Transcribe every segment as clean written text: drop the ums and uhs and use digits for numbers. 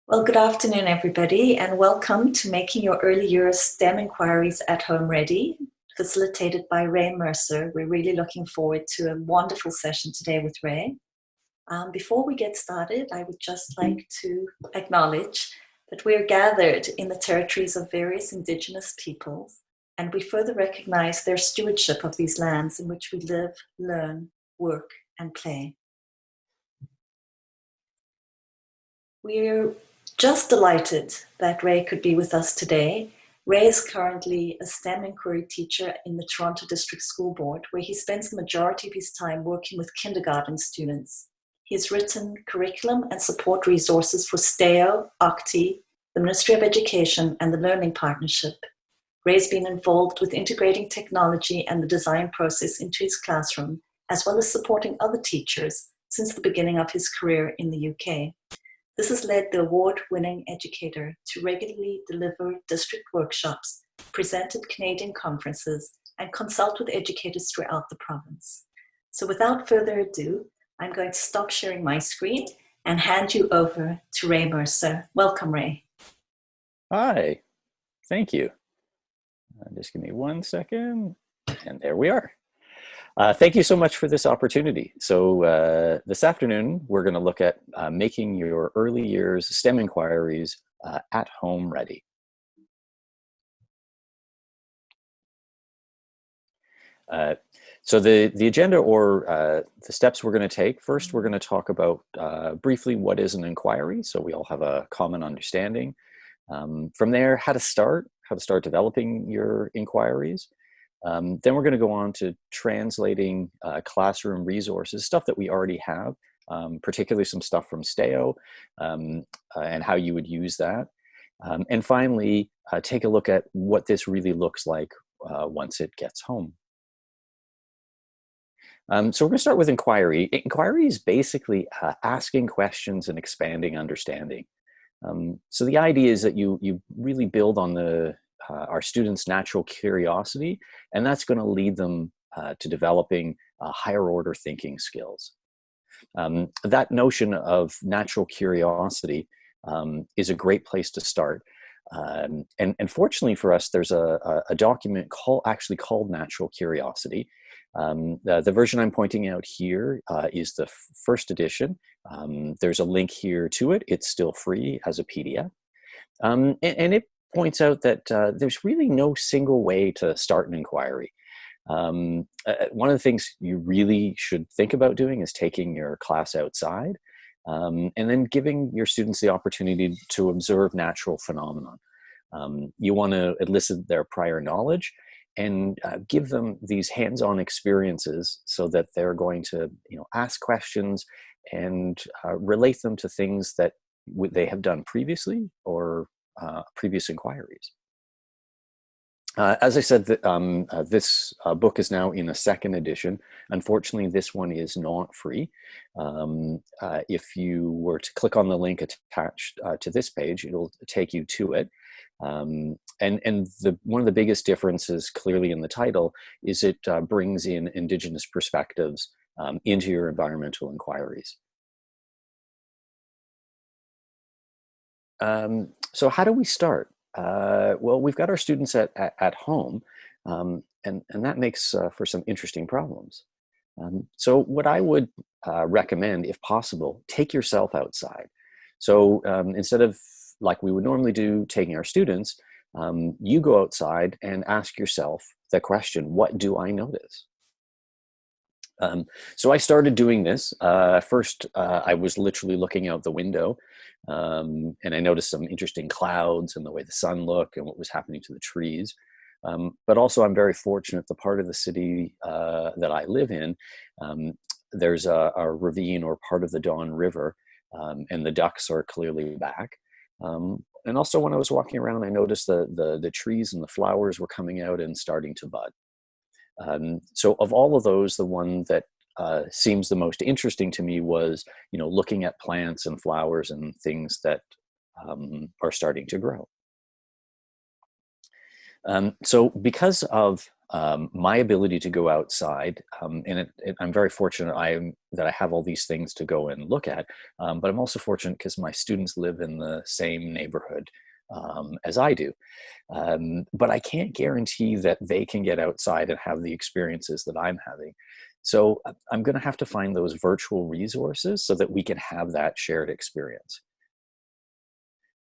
Well, good afternoon, everybody, and welcome to Making Your Early Years STEM Inquiries at Home Ready, facilitated by Ray Mercer. We're really looking forward to a wonderful session today with Ray. Before we get started, I would just like to acknowledge that we are gathered in the territories of various Indigenous peoples, and we further recognize their stewardship of these lands in which we live, learn, work, and play. We're just delighted that Ray could be with us today. Ray is currently a STEM inquiry teacher in the Toronto District School Board, where he spends the majority of his time working with kindergarten students. He has written curriculum and support resources for STEO, OCTI, the Ministry of Education, and the Learning Partnership. Ray's been involved with integrating technology and the design process into his classroom, as well as supporting other teachers since the beginning of his career in the UK. This has led the award-winning educator to regularly deliver district workshops, present at Canadian conferences, and consult with educators throughout the province. So without further ado, I'm going to stop sharing my screen and hand you over to Ray Mercer. Welcome, Ray. Hi, thank you. Just give me 1 second, and there we are. Thank you so much for this opportunity. So this afternoon, we're going to look at making your early years STEM inquiries at home ready. So the agenda or the steps we're going to take, first we're going to talk about briefly what is an inquiry, so we all have a common understanding. From there, how to start developing your inquiries. Then we're going to go on to translating classroom resources, stuff that we already have, particularly some stuff from STEO, and how you would use that. And finally, take a look at what this really looks like once it gets home. So we're going to start with inquiry. Inquiry is basically asking questions and expanding understanding. So the idea is that you really build on our students' natural curiosity, and that's going to lead them to developing higher order thinking skills. That notion of natural curiosity is a great place to start. And fortunately for us, there's a document actually called Natural Curiosity. The version I'm pointing out here is the first edition. There's a link here to it. It's still free as a PDF. And it points out that there's really no single way to start an inquiry. One of the things you really should think about doing is taking your class outside and then giving your students the opportunity to observe natural phenomena. You want to elicit their prior knowledge and give them these hands-on experiences so that they're going to ask questions and relate them to things that they have done previously or previous inquiries. As I said, this book is now in a second edition. Unfortunately, this one is not free. If you were to click on the link attached to this page, it'll take you to it. And one of the biggest differences, clearly in the title, is it brings in Indigenous perspectives into your environmental inquiries. So how do we start? Well, we've got our students at home, and that makes for some interesting problems. So what I would recommend, if possible, take yourself outside. So instead of, like we would normally do, taking our students, you go outside and ask yourself the question, what do I notice? So I started doing this. First, I was literally looking out the window, and I noticed some interesting clouds and the way the sun looked and what was happening to the trees. But also, I'm very fortunate, the part of the city that I live in, there's a ravine or part of the Don River, and the ducks are clearly back. And also, when I was walking around, I noticed the trees and the flowers were coming out and starting to bud. So of all of those, the one that seems the most interesting to me was, looking at plants and flowers and things that are starting to grow. So because of my ability to go outside, and I'm very fortunate that I have all these things to go and look at, but I'm also fortunate because my students live in the same neighborhood as I do. But I can't guarantee that they can get outside and have the experiences that I'm having. So I'm going to have to find those virtual resources so that we can have that shared experience.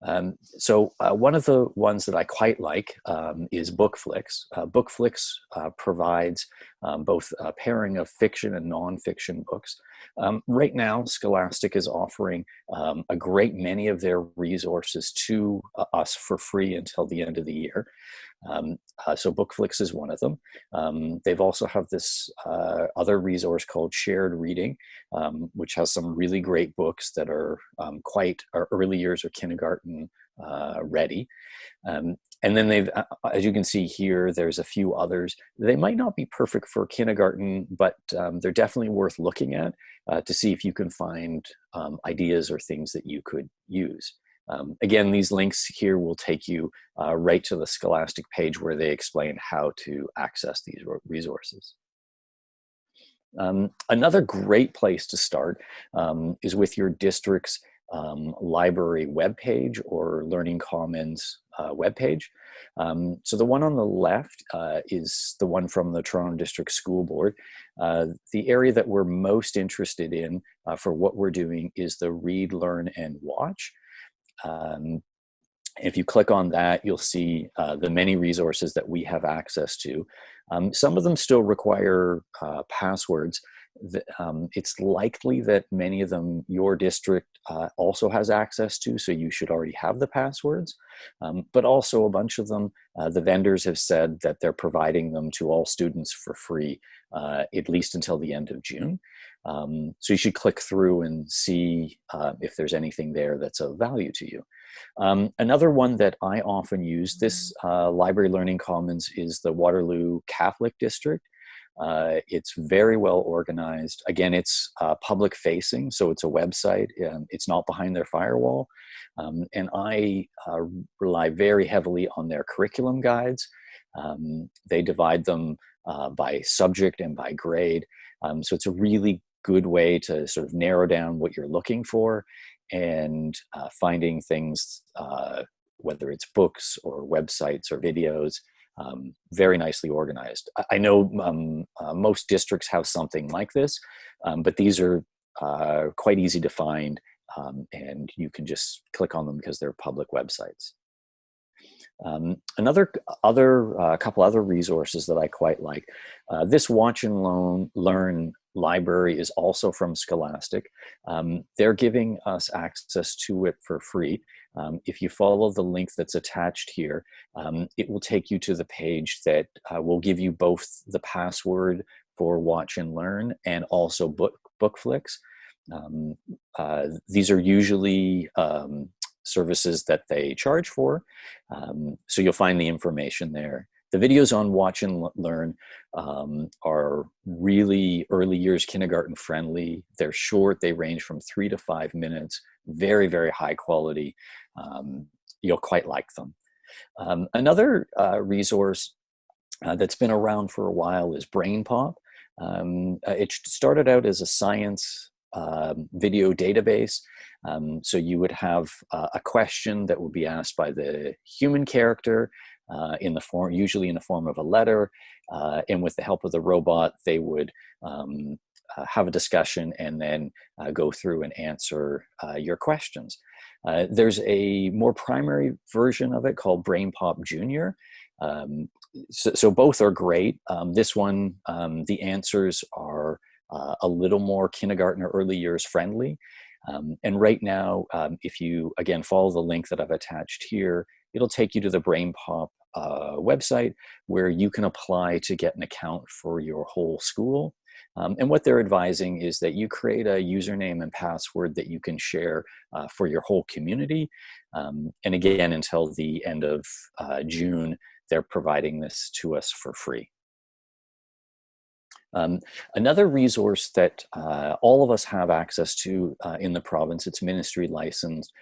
One of the ones that I quite like is Bookflix. Bookflix provides both a pairing of fiction and nonfiction books. Right now, Scholastic is offering a great many of their resources to us for free until the end of the year. So Bookflix is one of them. They've also have this other resource called Shared Reading, which has some really great books that are quite are early years or kindergarten ready. And then they've, as you can see here, there's a few others. They might not be perfect for kindergarten, but they're definitely worth looking at to see if you can find ideas or things that you could use. Again, these links here will take you right to the Scholastic page where they explain how to access these resources. Another great place to start is with your district's library webpage or Learning Commons webpage. So the one on the left is the one from the Toronto District School Board. The area that we're most interested in for what we're doing is the Read, Learn, and Watch. If you click on that, you'll see the many resources that we have access to. Some of them still require passwords. It's likely that many of them your district also has access to, so you should already have the passwords. But also a bunch of them, the vendors have said that they're providing them to all students for free, at least until the end of June. So you should click through and see if there's anything there that's of value to you. Another one that I often use, this Library Learning Commons, is the Waterloo Catholic District. It's very well organized. Again, it's public facing, so it's a website. It's not behind their firewall. And I rely very heavily on their curriculum guides. They divide them by subject and by grade. So it's a really good way to sort of narrow down what you're looking for and finding things, whether it's books or websites or videos, very nicely organized. I know most districts have something like this, but these are quite easy to find, and you can just click on them because they're public websites. Couple other resources that I quite like. This Watch and Learn library is also from Scholastic. They're giving us access to it for free. If you follow the link that's attached here, it will take you to the page that will give you both the password for Watch and Learn and also Bookflix. These are usually services that they charge for. So you'll find the information there. The videos on Watch and Learn are really early years kindergarten friendly. They're short, they range from 3 to 5 minutes, very, very high quality. You'll quite like them. Another resource that's been around for a while is BrainPop. It started out as a science video database. So you would have a question that would be asked by the human character usually in the form of a letter, and with the help of the robot, they would have a discussion and then go through and answer your questions. There's a more primary version of it called BrainPop Junior. So both are great. This one, the answers are a little more kindergarten or early years friendly. And right now, if you, again, follow the link that I've attached here, it'll take you to the BrainPop website where you can apply to get an account for your whole school. And what they're advising is that you create a username and password that you can share for your whole community. And again, until the end of June, they're providing this to us for free. Another resource that all of us have access to in the province, it's ministry licensed,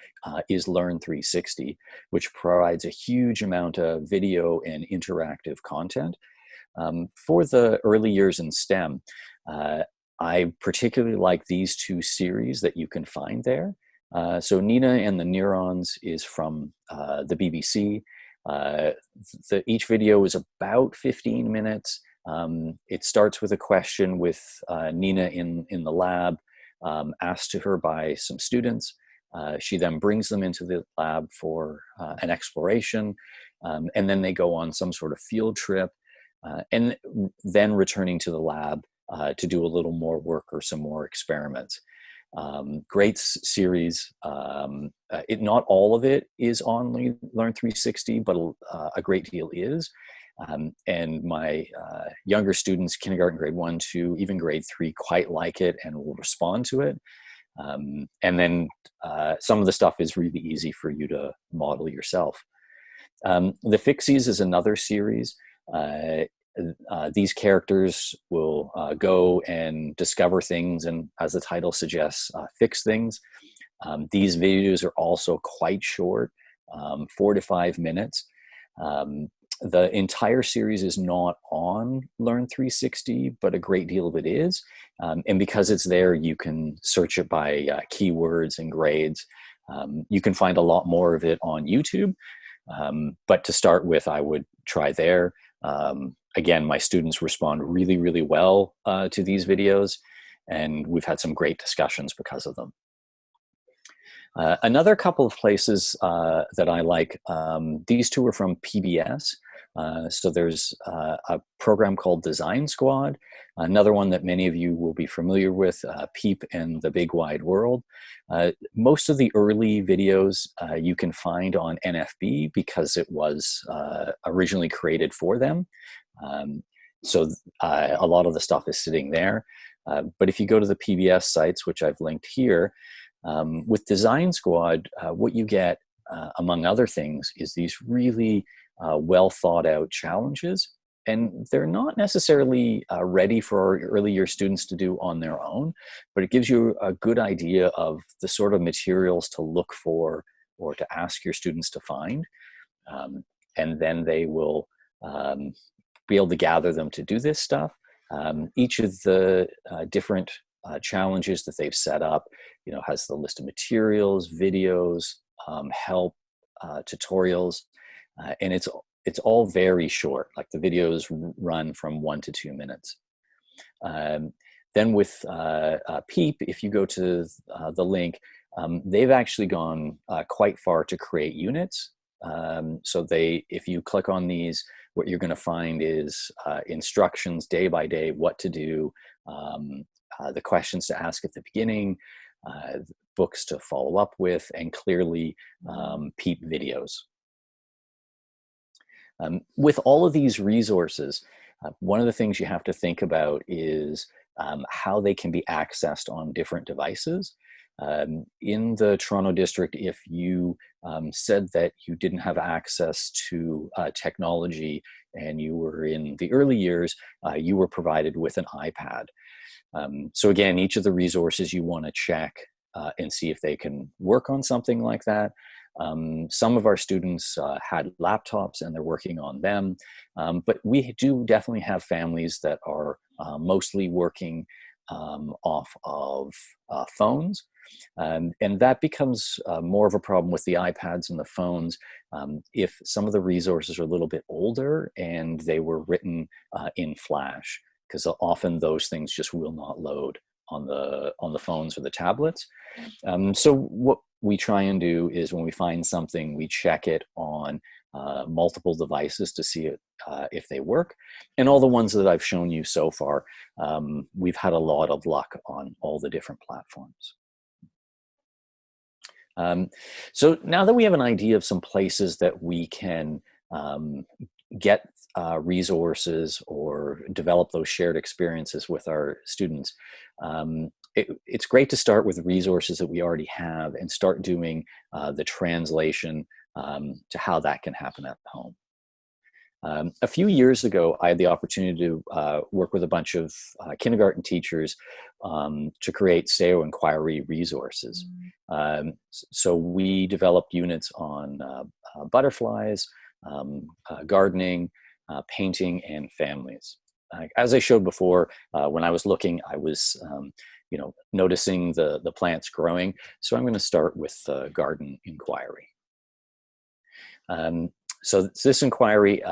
is Learn 360, which provides a huge amount of video and interactive content. For the early years in STEM, I particularly like these two series that you can find there. So Nina and the Neurons is from the BBC. Each video is about 15 minutes. It starts with a question with Nina in the lab, asked to her by some students. She then brings them into the lab for an exploration, and then they go on some sort of field trip, and then returning to the lab to do a little more work or some more experiments. Great series. Not all of it is on Learn 360, but a great deal is. And my younger students, kindergarten, grade 1, 2, even grade 3, quite like it and will respond to it. And then some of the stuff is really easy for you to model yourself. The Fixies is another series. These characters will go and discover things, and as the title suggests, fix things. These videos are also quite short, 4 to 5 minutes. The entire series is not on Learn 360, but a great deal of it is. And because it's there, you can search it by keywords and grades. You can find a lot more of it on YouTube. But to start with, I would try there. Again, my students respond really, really well to these videos, and we've had some great discussions because of them. Another couple of places that I like, these two are from PBS. So there's a program called Design Squad, another one that many of you will be familiar with, Peep and the Big Wide World. Most of the early videos you can find on NFB because it was originally created for them. So a lot of the stuff is sitting there. But if you go to the PBS sites, which I've linked here, with Design Squad, what you get, among other things, is these really well thought out challenges. And they're not necessarily ready for our early year students to do on their own, but it gives you a good idea of the sort of materials to look for or to ask your students to find. And then they will be able to gather them to do this stuff. Each of the different challenges that they've set up, has the list of materials, videos, help, tutorials, and it's all very short. Like the videos run from 1 to 2 minutes. Then with Peep, if you go to the link, they've actually gone quite far to create units. So if you click on these, what you're going to find is instructions day by day, what to do, the questions to ask at the beginning, books to follow up with, and clearly Peep videos. With all of these resources, one of the things you have to think about is how they can be accessed on different devices. In the Toronto district, if you said that you didn't have access to technology and you were in the early years, you were provided with an iPad. So again, each of the resources you want to check and see if they can work on something like that. Some of our students had laptops and they're working on them, but we do definitely have families that are mostly working off of phones. And that becomes more of a problem with the iPads and the phones if some of the resources are a little bit older and they were written in Flash, because often those things just will not load on the phones or the tablets. So what we try and do is when we find something, we check it on multiple devices to see if they work. And all the ones that I've shown you so far, we've had a lot of luck on all the different platforms. So now that we have an idea of some places that we can get resources or develop those shared experiences with our students, it's great to start with resources that we already have and start doing the translation to how that can happen at home. A few years ago, I had the opportunity to work with a bunch of kindergarten teachers to create SEO inquiry resources. So we developed units on butterflies, gardening, painting, and families. As I showed before, when I was looking, I was noticing the plants growing. So I'm going to start with garden inquiry. So this inquiry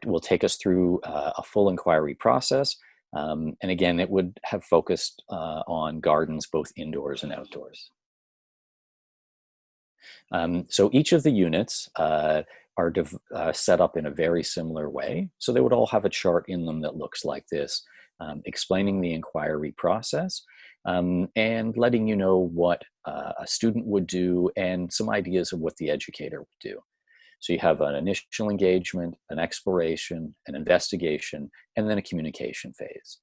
will take us through a full inquiry process. And again, it would have focused on gardens, both indoors and outdoors. So each of the units are set up in a very similar way. So they would all have a chart in them that looks like this, explaining the inquiry process and letting you know what a student would do and some ideas of what the educator would do. So you have an initial engagement, an exploration, an investigation, and then a communication phase.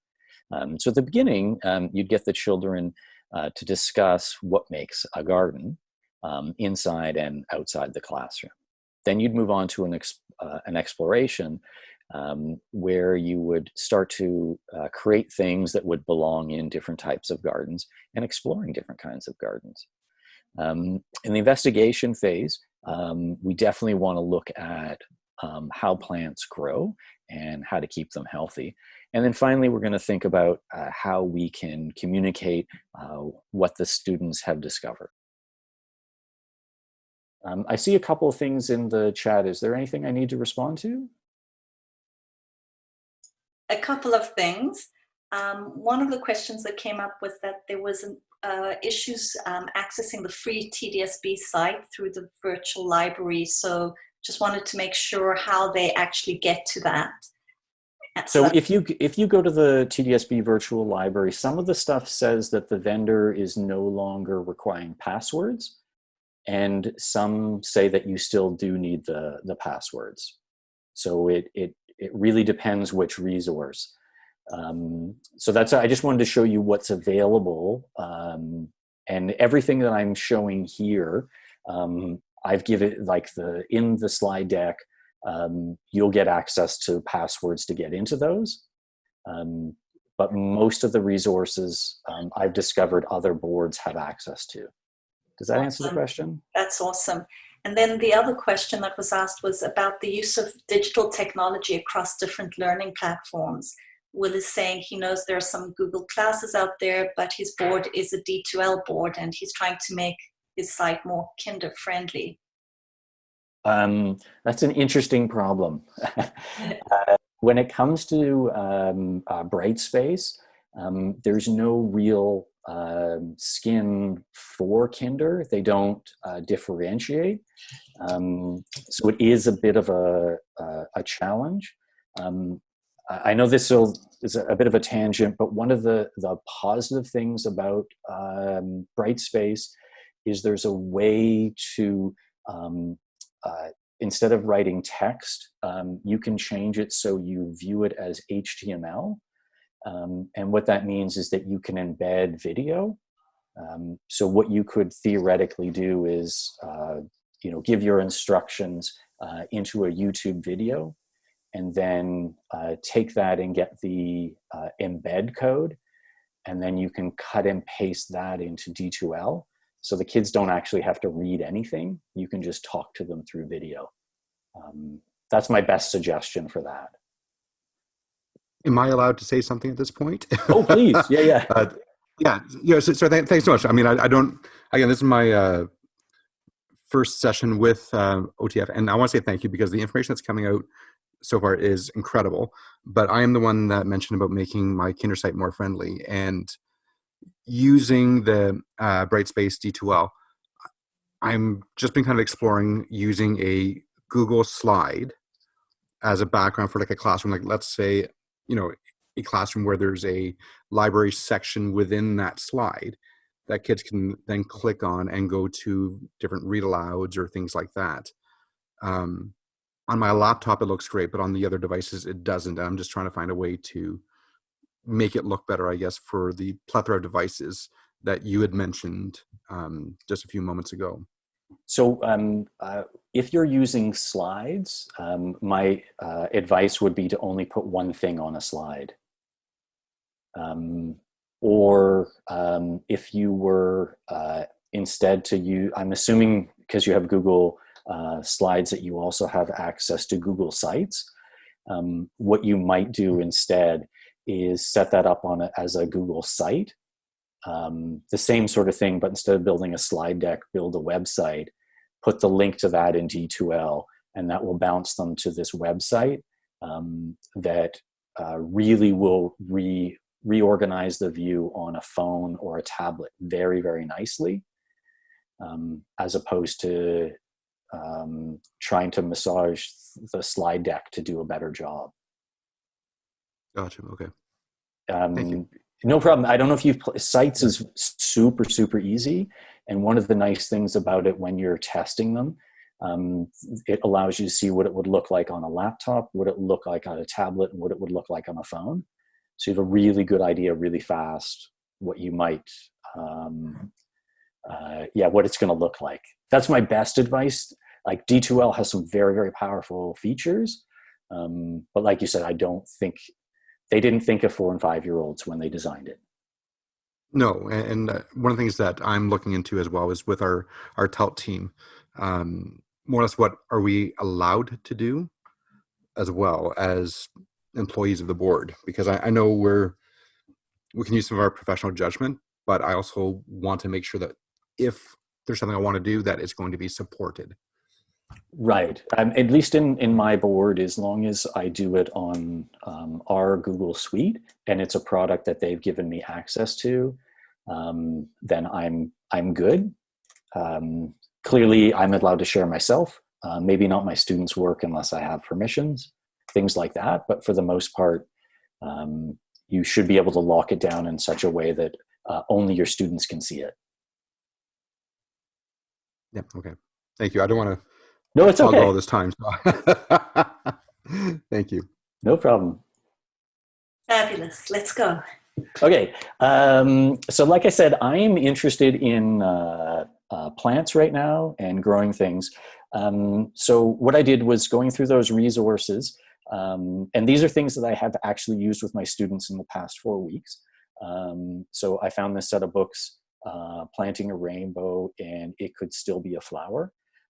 So at the beginning, you'd get the children to discuss what makes a garden inside and outside the classroom. Then you'd move on to an exploration where you would start to create things that would belong in different types of gardens and exploring different kinds of gardens. In the investigation phase, we definitely want to look at how plants grow and how to keep them healthy. And then finally, we're going to think about how we can communicate what the students have discovered. I see a couple of things in the chat. Is there anything I need to respond to? A couple of things. One of the questions that came up was that there was issues accessing the free TDSB site through the virtual library. So just wanted to make sure how they actually get to that. So if you go to the TDSB virtual library, some of the stuff says that the vendor is no longer requiring passwords, and some say that you still do need the passwords. So it really depends which resource. So I just wanted to show you what's available, and everything that I'm showing here, I've given in the slide deck. You'll get access to passwords to get into those. But most of the resources I've discovered other boards have access to. Does that answer the question? That's awesome. And then the other question that was asked was about the use of digital technology across different learning platforms. Will is saying he knows there are some Google classes out there, but his board is a D2L board and he's trying to make his site more kinder friendly. That's an interesting problem. When it comes to Brightspace, there's no real skin for kinder. They don't differentiate. So it is a bit of a challenge. I know this is a bit of a tangent, but one of the positive things about Brightspace is there's a way to instead of writing text, you can change it so you view it as HTML. And what that means is that you can embed video. So what you could theoretically do is, give your instructions into a YouTube video, and then take that and get the embed code, and then you can cut and paste that into D2L. So the kids don't actually have to read anything. You can just talk to them through video. That's my best suggestion for that. Am I allowed to say something at this point? Oh, please. Yeah. So thanks so much. I mean, I don't, again, this is my first session with OTF, and I want to say thank you because the information that's coming out so far is incredible. But I am the one that mentioned about making my Kinder site more friendly, and using the Brightspace D2L, I'm just been kind of exploring using a Google slide as a background for like a classroom. Like, let's say, a classroom where there's a library section within that slide that kids can then click on and go to different read alouds or things like that. On my laptop, it looks great, but on the other devices, it doesn't. And I'm just trying to find a way to make it look better, I guess, for the plethora of devices that you had mentioned just a few moments ago. So if you're using slides, my advice would be to only put one thing on a slide. Or if you were instead to use, I'm assuming because you have Google Slides that you also have access to Google Sites. What you might do instead is set that up on as a Google site. The same sort of thing, but instead of building a slide deck, build a website, put the link to that in D2L, and that will bounce them to this website that really will reorganize the view on a phone or a tablet very, very nicely, as opposed to trying to massage the slide deck to do a better job. Gotcha. Okay. Thank you. No problem. I don't know if you've sites is super, super easy. And one of the nice things about it when you're testing them, it allows you to see what it would look like on a laptop, what it would look like on a tablet, and what it would look like on a phone. So you have a really good idea really fast what you might, what it's going to look like. That's my best advice. Like D2L has some very, very powerful features. But like you said, I don't think they didn't think of 4 and 5 year olds when they designed it. No, and one of the things that I'm looking into as well is with our TELT team, more or less what are we allowed to do as well as employees of the board? Because I know we can use some of our professional judgment, but I also want to make sure that if there's something I want to do, that it's going to be supported. Right. At least in my board, as long as I do it on our Google Suite and it's a product that they've given me access to, then I'm good. Clearly, I'm allowed to share myself. Maybe not my students' work unless I have permissions, things like that. But for the most part, you should be able to lock it down in such a way that only your students can see it. Yeah. Okay. Thank you. I don't want to. No, it's okay. All this time. Thank you. No problem. Fabulous. Let's go. Okay. So like I said, I'm interested in plants right now and growing things. So what I did was going through those resources, and these are things that I have actually used with my students in the past 4 weeks. So I found this set of books, Planting a Rainbow and It Could Still Be a Flower.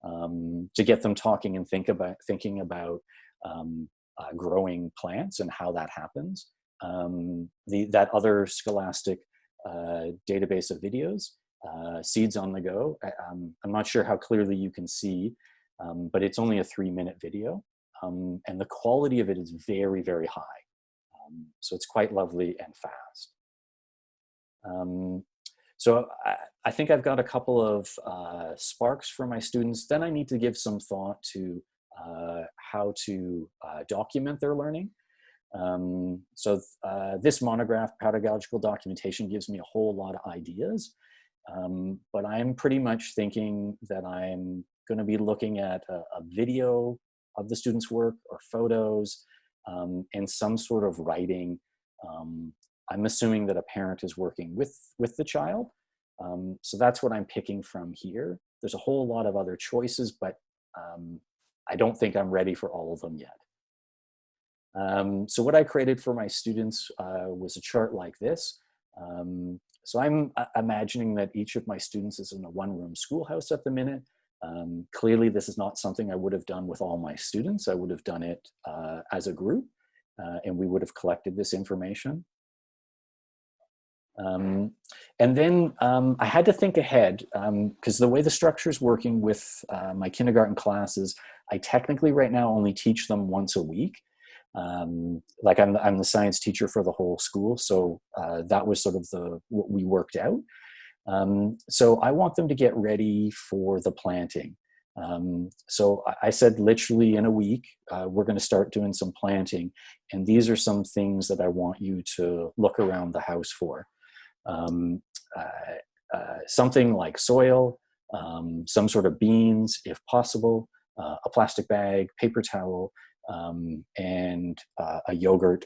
To get them talking and thinking about growing plants and how that happens. That other Scholastic database of videos, Seeds on the Go. I'm not sure how clearly you can see, but it's only a 3-minute video. And the quality of it is very, very high. So it's quite lovely and fast. So I think I've got a couple of sparks for my students. Then I need to give some thought to how to document their learning. So this monograph, Pedagogical Documentation, gives me a whole lot of ideas. But I'm pretty much thinking that I'm going to be looking at a video of the students' work or photos and some sort of writing. I'm assuming that a parent is working with the child. So that's what I'm picking from here. There's a whole lot of other choices, but I don't think I'm ready for all of them yet. So what I created for my students was a chart like this. So I'm imagining that each of my students is in a 1-room schoolhouse at the minute. Clearly, this is not something I would have done with all my students. I would have done it as a group, and we would have collected this information. And then I had to think ahead because the way the structure is working with my kindergarten classes, I technically right now only teach them once a week. Like I'm the science teacher for the whole school, so that was sort of what we worked out. So I want them to get ready for the planting. So I said literally in a week, we're going to start doing some planting, and these are some things that I want you to look around the house for. Something like soil, some sort of beans, if possible, a plastic bag, paper towel, and a yogurt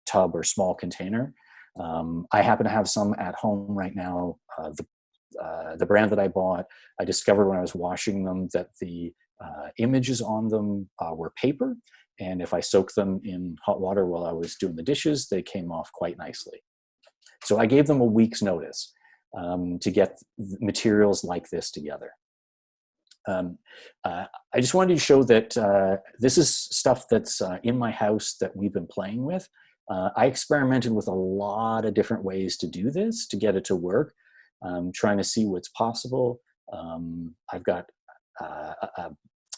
tub or small container. I happen to have some at home right now. The brand that I bought, I discovered when I was washing them that the images on them were paper, and if I soaked them in hot water while I was doing the dishes, they came off quite nicely. So I gave them a week's notice to get materials like this together. Um, I just wanted to show that this is stuff that's in my house that we've been playing with. I experimented with a lot of different ways to do this, to get it to work, trying to see what's possible. I've got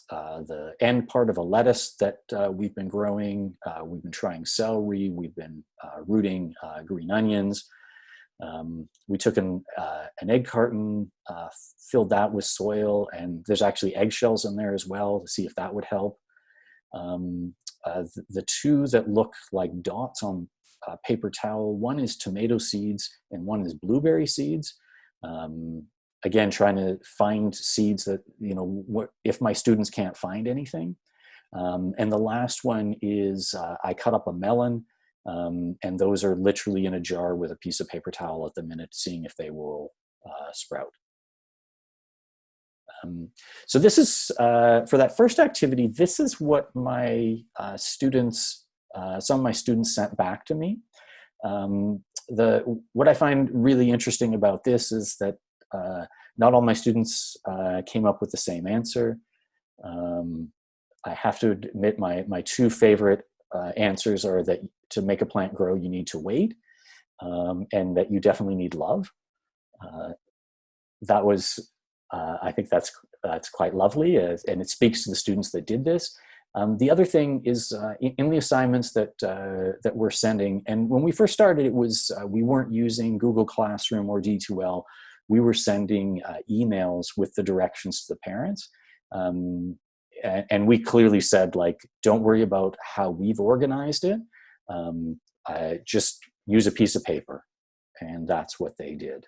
the end part of a lettuce that we've been growing. We've been trying celery. We've been rooting green onions. We took an egg carton, filled that with soil, and there's actually eggshells in there as well to see if that would help. The two that look like dots on paper towel, one is tomato seeds and one is blueberry seeds. Again, trying to find seeds that, what if my students can't find anything. And the last one is I cut up a melon, and those are literally in a jar with a piece of paper towel at the minute, seeing if they will sprout. So this is, for that first activity, this is what my students, some of my students sent back to me. What I find really interesting about this is that not all my students came up with the same answer. I have to admit my two favorite answers are that to make a plant grow, you need to wait, and that you definitely need love. That was, I think that's quite lovely, and it speaks to the students that did this. The other thing is in the assignments that we're sending, and when we first started, it was we weren't using Google Classroom or D2L. We were sending emails with the directions to the parents. And we clearly said, like, don't worry about how we've organized it. Just use a piece of paper. And that's what they did.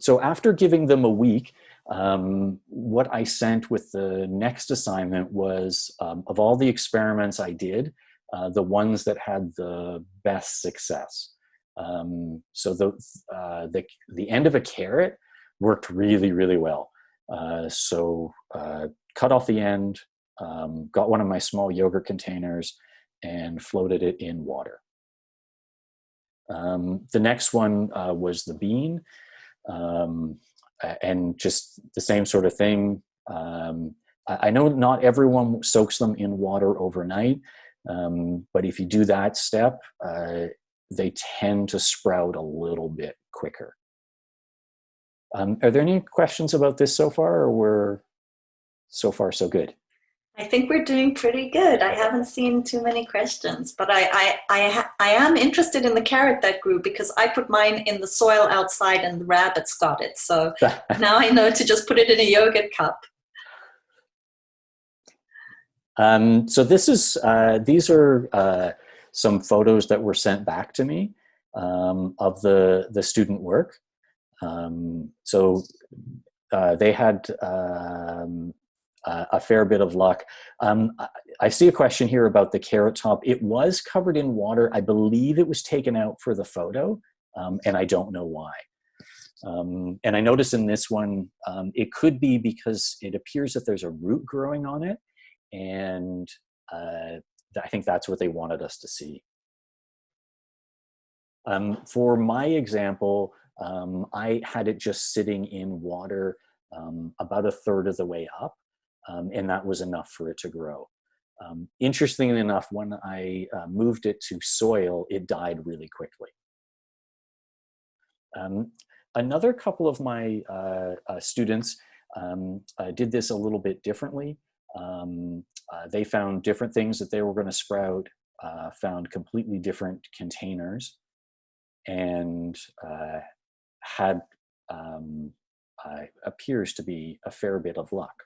So after giving them a week, what I sent with the next assignment was, of all the experiments I did, the ones that had the best success. So the end of a carrot worked really, really well. So cut off the end, got one of my small yogurt containers and floated it in water. The next one was the bean, and just the same sort of thing. I know not everyone soaks them in water overnight, but if you do that step, they tend to sprout a little bit quicker. Are there any questions about this so far, or we're so far so good? I think we're doing pretty good. I haven't seen too many questions, but I am interested in the carrot that grew, because I put mine in the soil outside and the rabbits got it. So now I know to just put it in a yogurt cup. So this is these are some photos that were sent back to me of the student work. So they had a fair bit of luck. I see a question here about the carrot top. It was covered in water. I believe it was taken out for the photo, and I don't know why. And I noticed in this one, it could be because it appears that there's a root growing on it, and I think that's what they wanted us to see. For my example, I had it just sitting in water about a third of the way up, and that was enough for it to grow. Interestingly enough, when I moved it to soil, it died really quickly. Another couple of my students did this a little bit differently. They found different things that they were going to sprout, found completely different containers, and had appears to be a fair bit of luck.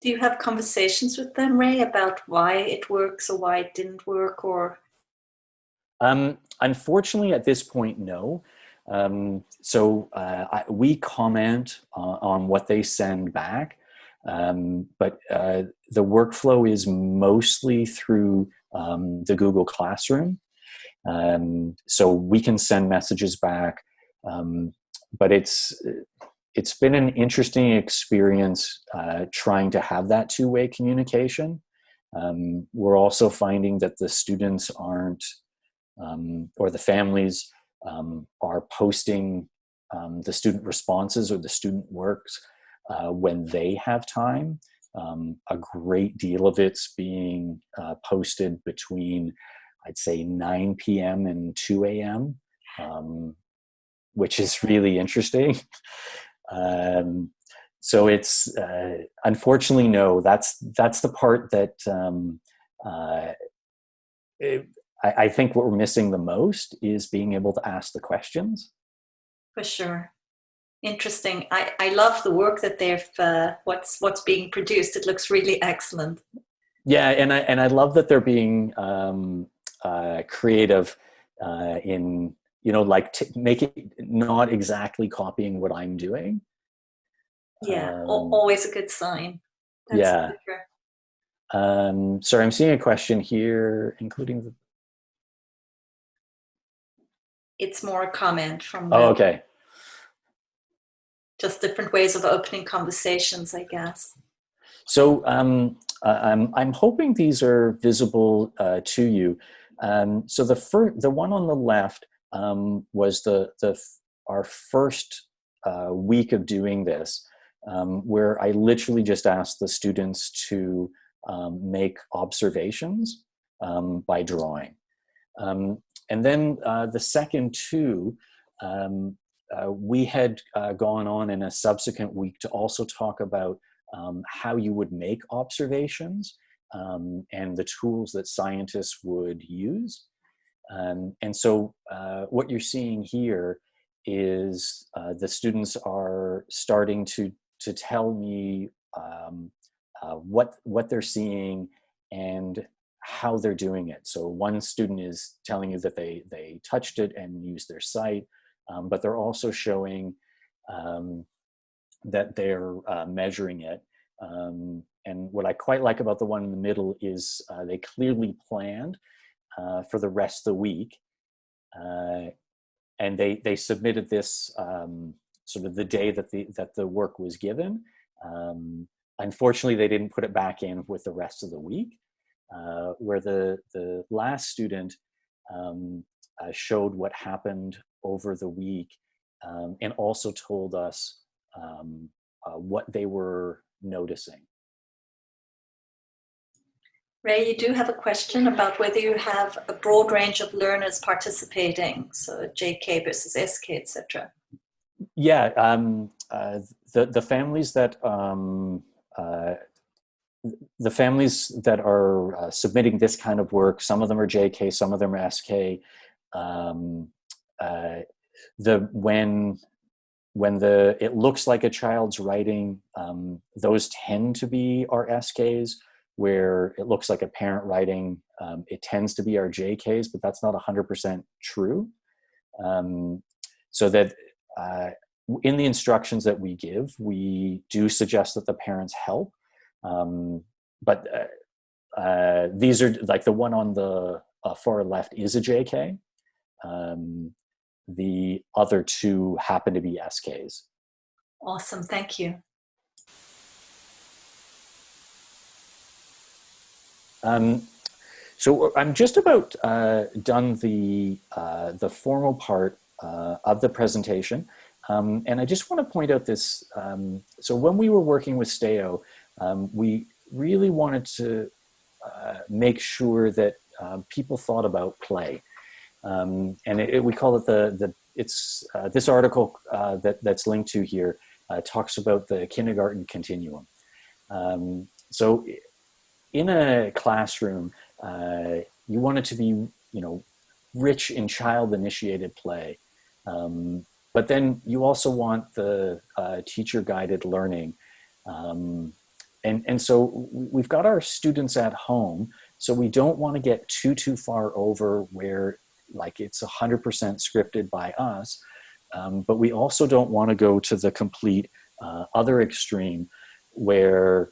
Do you have conversations with them, Ray, about why it works or why it didn't work? Or unfortunately, at this point, no. We comment on what they send back, but the workflow is mostly through the Google Classroom. So we can send messages back, but it's been an interesting experience trying to have that two-way communication. We're also finding that the students aren't, or the families are posting the student responses or the student works when they have time. A great deal of it's being posted between, I'd say, 9 p.m. and 2 a.m., which is really interesting. So it's unfortunately, no, that's the part that I think what we're missing the most is being able to ask the questions. For sure. Interesting. I love the work that they've what's being produced. It looks really excellent. Yeah, and I love that they're being creative in, like make it not exactly copying what I'm doing. Yeah, always a good sign. That's yeah. Sorry, I'm seeing a question here, including the. It's more a comment from. Oh, okay. Just different ways of opening conversations, I guess. So I'm hoping these are visible to you. So the one on the left was our first week of doing this, where I literally just asked the students to make observations by drawing. And then the second two, we had gone on in a subsequent week to also talk about how you would make observations and the tools that scientists would use. And so what you're seeing here is the students are starting to tell me what they're seeing and how they're doing it. So one student is telling you that they touched it and used their sight, but they're also showing that they're measuring it. And what I quite like about the one in the middle is they clearly planned for the rest of the week. And they submitted this sort of the day that the work was given. Unfortunately, they didn't put it back in with the rest of the week, where the last student showed what happened over the week and also told us what they were noticing. Ray, you do have a question about whether you have a broad range of learners participating, so JK versus SK, etc. Yeah, the families that are submitting this kind of work, some of them are JK, some of them are SK. When it looks like a child's writing, those tend to be our SKs. Where it looks like a parent writing, it tends to be our JKs, but that's not 100% true. So that in the instructions that we give, we do suggest that the parents help. But these are like the one on the far left is a JK. The other two happen to be SKs. Awesome, thank you. So I'm just about done the formal part of the presentation, and I just want to point out this. So when we were working with STAO, we really wanted to make sure that people thought about play, and we call it this article that's linked to here talks about the kindergarten continuum. So in a classroom, you want it to be, rich in child-initiated play. But then you also want the teacher-guided learning. And so we've got our students at home, so we don't want to get too far over where like it's 100% scripted by us. But we also don't want to go to the complete other extreme where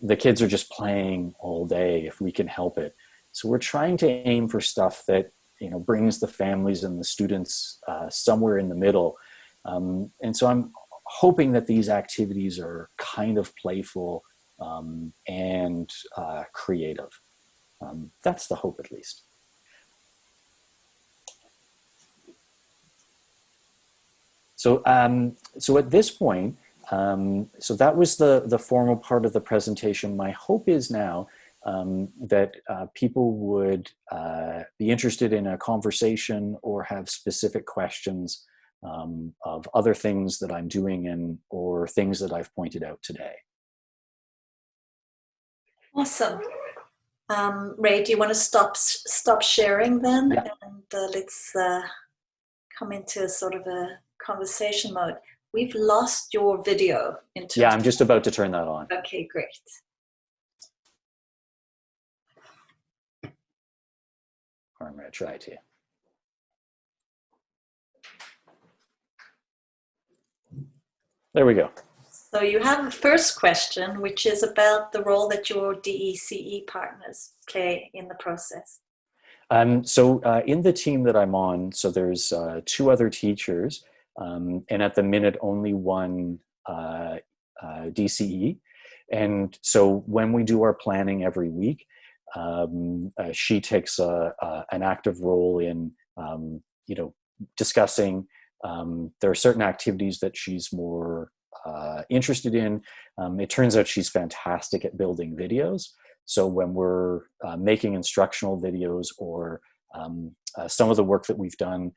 the kids are just playing all day if we can help it. So we're trying to aim for stuff that brings the families and the students somewhere in the middle. And so I'm hoping that these activities are kind of playful and creative. That's the hope, at least. So at this point, so that was the formal part of the presentation. My hope is now that people would be interested in a conversation or have specific questions of other things that I'm doing or things that I've pointed out today. Awesome. Ray, do you want to stop sharing then? Yeah. And let's come into sort of a conversation mode. We've lost your video. Yeah, I'm just about to turn that on. Okay, great. Or I'm going to try to. There we go. So you have a first question, which is about the role that your DECE partners play in the process. So in the team that I'm on, so there's 2 other teachers, and at the minute only one DCE. And so when we do our planning every week, she takes an active role in, discussing. There are certain activities that she's more interested in. It turns out she's fantastic at building videos. So when we're making instructional videos or some of the work that we've done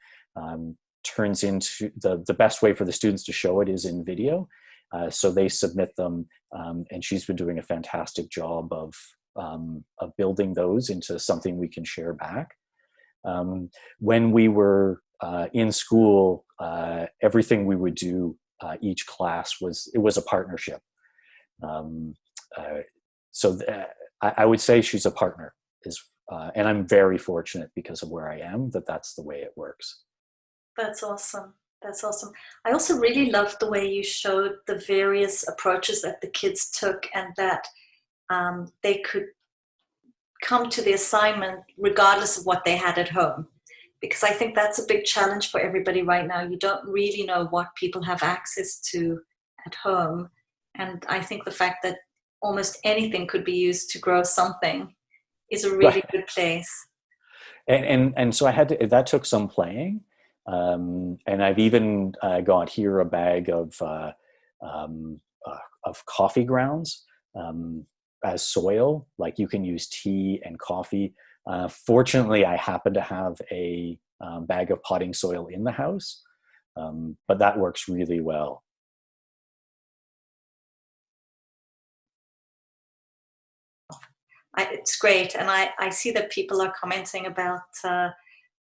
turns into the best way for the students to show it is in video. So they submit them, and she's been doing a fantastic job of building those into something we can share back. When we were in school, everything we would do each class was a partnership. I would say she's a partner, and I'm very fortunate because of where I am that's the way it works. That's awesome. That's awesome. I also really loved the way you showed the various approaches that the kids took, and that they could come to the assignment regardless of what they had at home. Because I think that's a big challenge for everybody right now. You don't really know what people have access to at home. And I think the fact that almost anything could be used to grow something is a really good place. And so that took some playing. And I've even got here a bag of coffee grounds as soil. Like you can use tea and coffee. Fortunately, I happen to have a bag of potting soil in the house, but that works really well. It's great. And I see that people are commenting about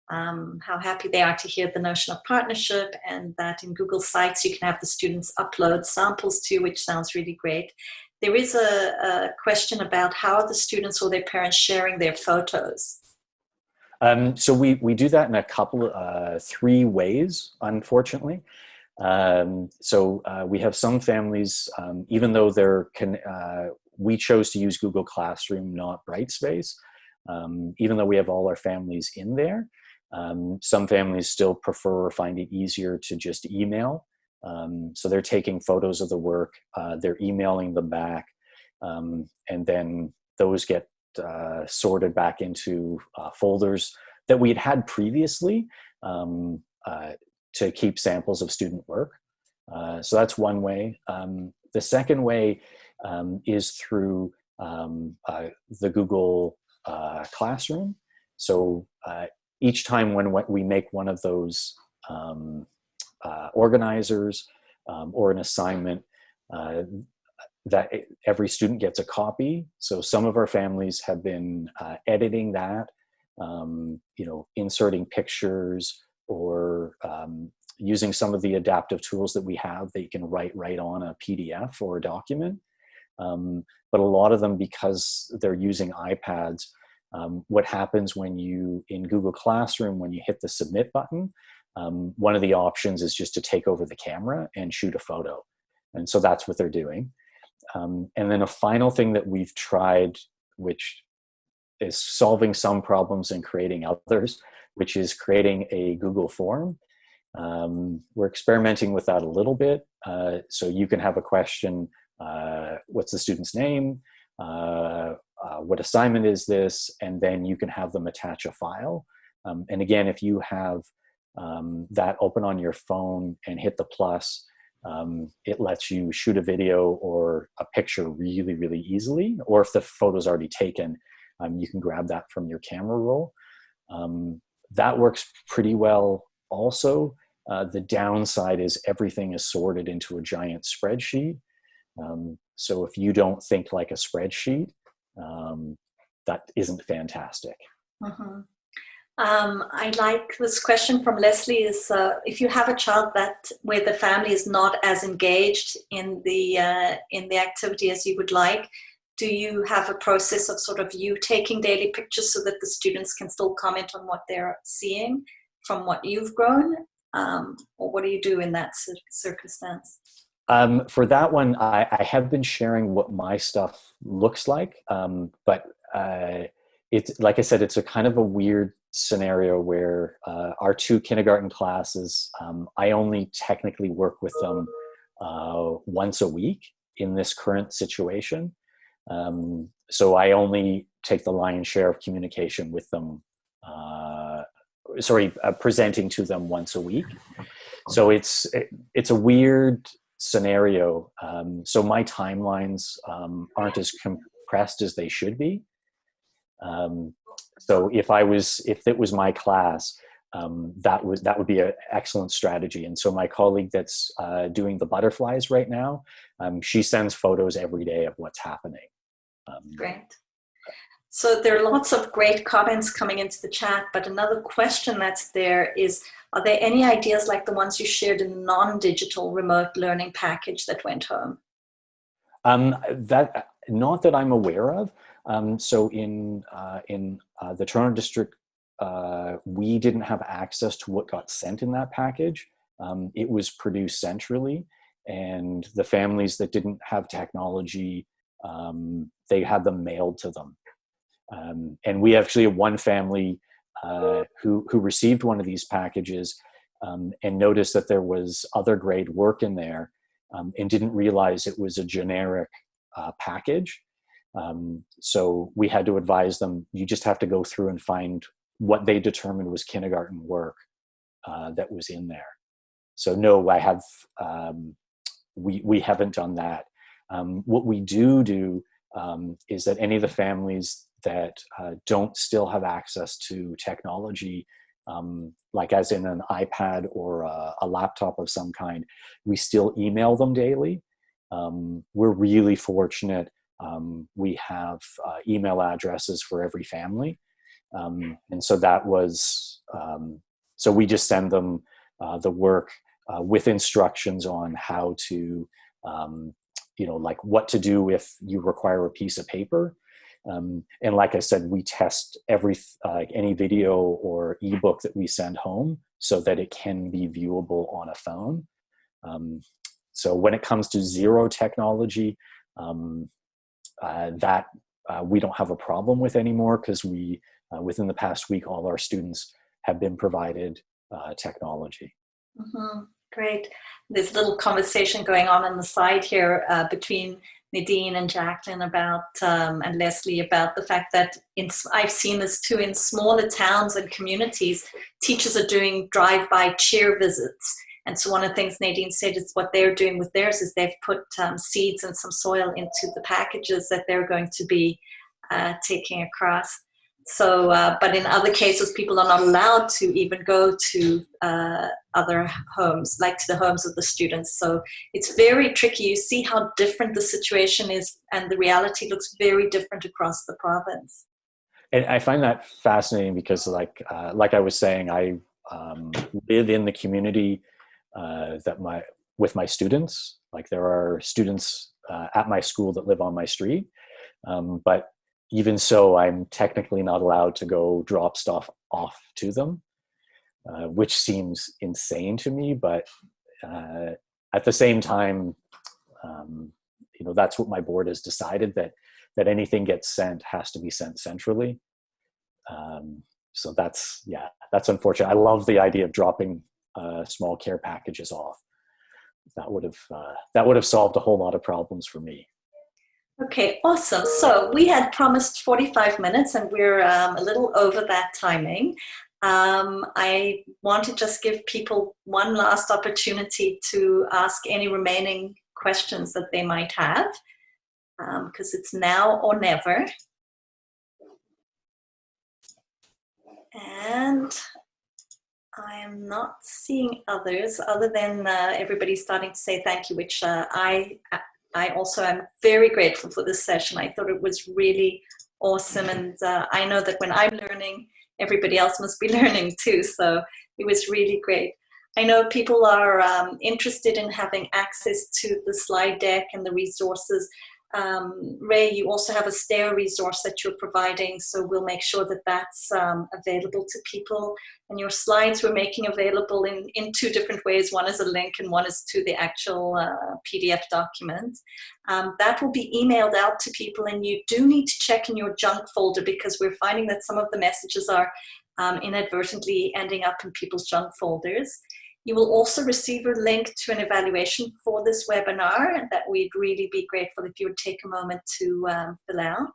how happy they are to hear the notion of partnership, and that in Google Sites you can have the students upload samples too, which sounds really great. There is a question about how are the students or their parents sharing their photos? So we do that in a couple, 3 ways, unfortunately. So we have some families, even though we chose to use Google Classroom, not Brightspace, even though we have all our families in there. Some families still prefer or find it easier to just email. So they're taking photos of the work, they're emailing them back, and then those get sorted back into folders that we had previously to keep samples of student work. So that's one way. The second way is through the Google Classroom. So each time when we make one of those organizers or an assignment, that every student gets a copy. So some of our families have been editing that, inserting pictures or using some of the adaptive tools that we have that you can write right on a PDF or a document. But a lot of them, because they're using iPads, what happens in Google Classroom, when you hit the submit button, one of the options is just to take over the camera and shoot a photo. And so that's what they're doing. And then a final thing that we've tried, which is solving some problems and creating others, which is creating a Google form. We're experimenting with that a little bit. So you can have a question, what's the student's name? What assignment is this? And then you can have them attach a file. And again, if you have that open on your phone and hit the plus. It lets you shoot a video or a picture really, really easily. Or if the photo's already taken, you can grab that from your camera roll. That works pretty well also. The downside is everything is sorted into a giant spreadsheet. So if you don't think like a spreadsheet, that isn't fantastic. Mm-hmm. I like this question from Leslie is, if you have a child where the family is not as engaged in the activity as you would like, do you have a process of sort of you taking daily pictures so that the students can still comment on what they're seeing from what you've grown? Or what do you do in that circumstance? For that one, I have been sharing what my stuff looks like, but it's, like I said, it's a kind of a weird scenario where our 2 kindergarten classes, I only technically work with them once a week in this current situation. So I only take the lion's share of communication with them, presenting to them once a week. So it's a weird scenario. So my timelines aren't as compressed as they should be. So if it was my class, that would be an excellent strategy. And so my colleague that's doing the butterflies right now, she sends photos every day of what's happening. Great. So there are lots of great comments coming into the chat, but another question that's there is, are there any ideas like the ones you shared in the Nondigital remote learning package that went home? That not that I'm aware of. So in the Toronto district, we didn't have access to what got sent in that package. It was produced centrally, and the families that didn't have technology, they had them mailed to them. And we actually had one family who received one of these packages and noticed that there was other grade work in there, and didn't realize it was a generic package. So we had to advise them, you just have to go through and find what they determined was kindergarten work that was in there. So no, we haven't done that. What we do is that any of the families that don't still have access to technology, like as in an iPad or a laptop of some kind, we still email them daily. We're really fortunate. We have email addresses for every family. And so that was, so we just send them the work with instructions on how to, like what to do if you require a piece of paper. And like I said, we test any video or ebook that we send home so that it can be viewable on a phone. So when it comes to zero technology, that we don't have a problem with anymore, because within the past week, all our students have been provided technology. Mm-hmm. Great. There's a little conversation going on the side here between Nadine and Jacqueline about, and Leslie, about the fact that I've seen this too in smaller towns and communities, teachers are doing drive-by cheer visits. And so one of the things Nadine said is what they're doing with theirs is they've put seeds and some soil into the packages that they're going to be taking across. So, but in other cases, people are not allowed to even go to other homes, like to the homes of the students. So it's very tricky. You see how different the situation is, and the reality looks very different across the province. And I find that fascinating because, like I was saying, I live in the community with my students. Like there are students at my school that live on my street, but even so, I'm technically not allowed to go drop stuff off to them, which seems insane to me. But at the same time, that's what my board has decided, that anything gets sent has to be sent centrally. So that's unfortunate. I love the idea of dropping small care packages off. That would have solved a whole lot of problems for me. Okay, awesome. So we had promised 45 minutes and we're a little over that timing. I want to just give people one last opportunity to ask any remaining questions that they might have, because it's now or never. And I am not seeing others other than everybody starting to say thank you, which I also am very grateful for this session. I thought it was really awesome, and I know that when I'm learning, everybody else must be learning too, so it was really great. I know people are interested in having access to the slide deck and the resources. Ray, you also have a STAIR resource that you're providing, so we'll make sure that that's available to people. And your slides we're making available in two different ways. One is a link and one is to the actual PDF document. That will be emailed out to people, and you do need to check in your junk folder, because we're finding that some of the messages are inadvertently ending up in people's junk folders. You will also receive a link to an evaluation for this webinar that we'd really be grateful if you would take a moment to fill out.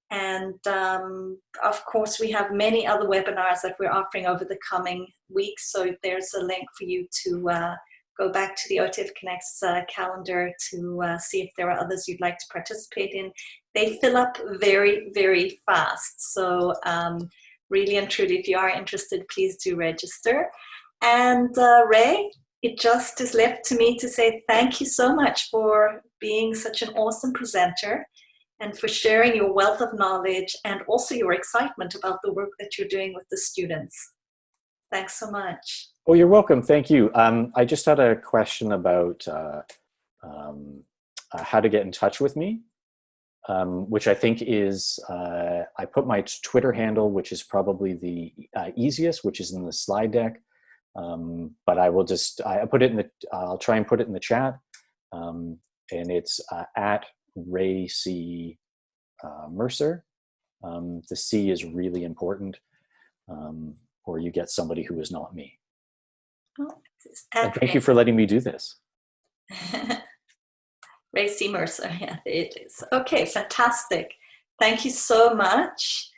And of course, we have many other webinars that we're offering over the coming weeks. So there's a link for you to go back to the OTF Connect's calendar to see if there are others you'd like to participate in. They fill up very, very fast. So really and truly, if you are interested, please do register. And Ray, it just is left to me to say thank you so much for being such an awesome presenter and for sharing your wealth of knowledge and also your excitement about the work that you're doing with the students. Thanks so much. Oh, you're welcome. Thank you. I just had a question about how to get in touch with me, which I think is, I put my Twitter handle, which is probably the easiest, which is in the slide deck. But I will just, I put it in the, I'll try and put it in the chat. And it's at Ray C. Mercer. The C is really important, or you get somebody who is not me. Oh, and thank you for letting me do this. Ray C. Mercer, yeah, it is. Okay, fantastic. Thank you so much.